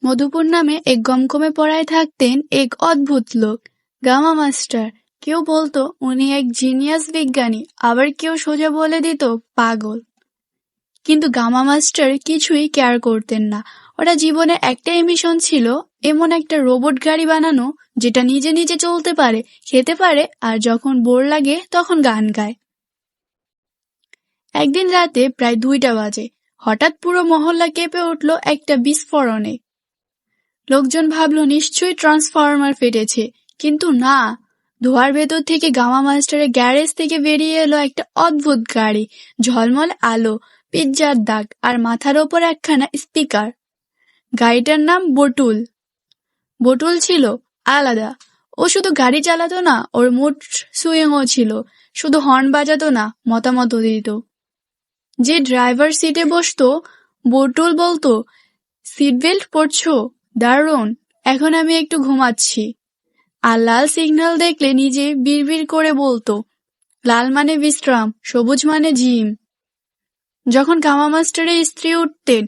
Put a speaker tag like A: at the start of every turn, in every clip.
A: মধুপুর নামে এক গমগমে পড়ায় থাকতেন এক অদ্ভুত লোক, গামা মাস্টার। কেউ বলতো উনি এক জিনিয়াস বিজ্ঞানী, আবার কেউ সোজা বলে দিত পাগল। কিন্তু গামা মাস্টার কিছুই কেয়ার করতেন না। ওরা জীবনে একটাই মিশন ছিল, এমন একটা রোবট গাড়ি বানানো যেটা নিজে নিজে চলতে পারে, খেতে পারে, আর যখন বোর লাগে তখন গান গায়। একদিন রাতে প্রায় 2টা বাজে হঠাৎ পুরো মহল্লা কেঁপে উঠল একটা বিস্ফোরণে। লোকজন ভাবল নিশ্চয়ই ট্রান্সফরমার ফেটেছে, কিন্তু না। ধোঁয়ার ভেতর থেকে গামা মাস্টারের গ্যারেজ থেকে বেরিয়ে এলো একটা অদ্ভুত গাড়ি, ঝলমলে আলো, পিৎজার দাগ, আর মাথার ওপর একখানা স্পিকার। গাড়িটার নাম বটুল। বটুল ছিল আলাদা। ও শুধু গাড়ি চালাতো না, ওর মুড সুইংও ছিল। শুধু হর্ন বাজাতো না, মতামত দিত। যে ড্রাইভার সিটে বসতো, বটুল বলতো, সিট বেল্ট পরছো? দারুণ, এখন আমি একটু ঘুমাচ্ছি। আর লাল সিগন্যাল দেখলে নিজে বিড়বিড় করে বলতো, লাল মানে বিশ্রাম, সবুজ মানে জিম। যখন গামা মাস্টারের স্ত্রী উঠতেন,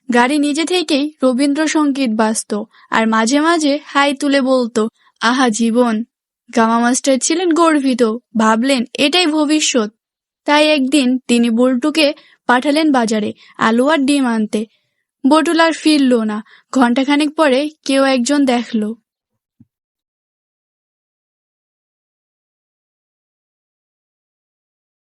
A: গাড়ি নিজে থেকেই রবীন্দ্রসঙ্গীত বাজতো, আর মাঝে মাঝে হাই তুলে বলতো, আহা জীবন। গামা মাস্টার ছিলেন গর্বিত, ভাবলেন এটাই ভবিষ্যৎ। তাই একদিন তিনি বল্টুকে পাঠালেন বাজারে আলু আর ডিম আনতে। বটুল আর ফিরল না। ঘণ্টাখানেক পরে কেউ একজন দেখল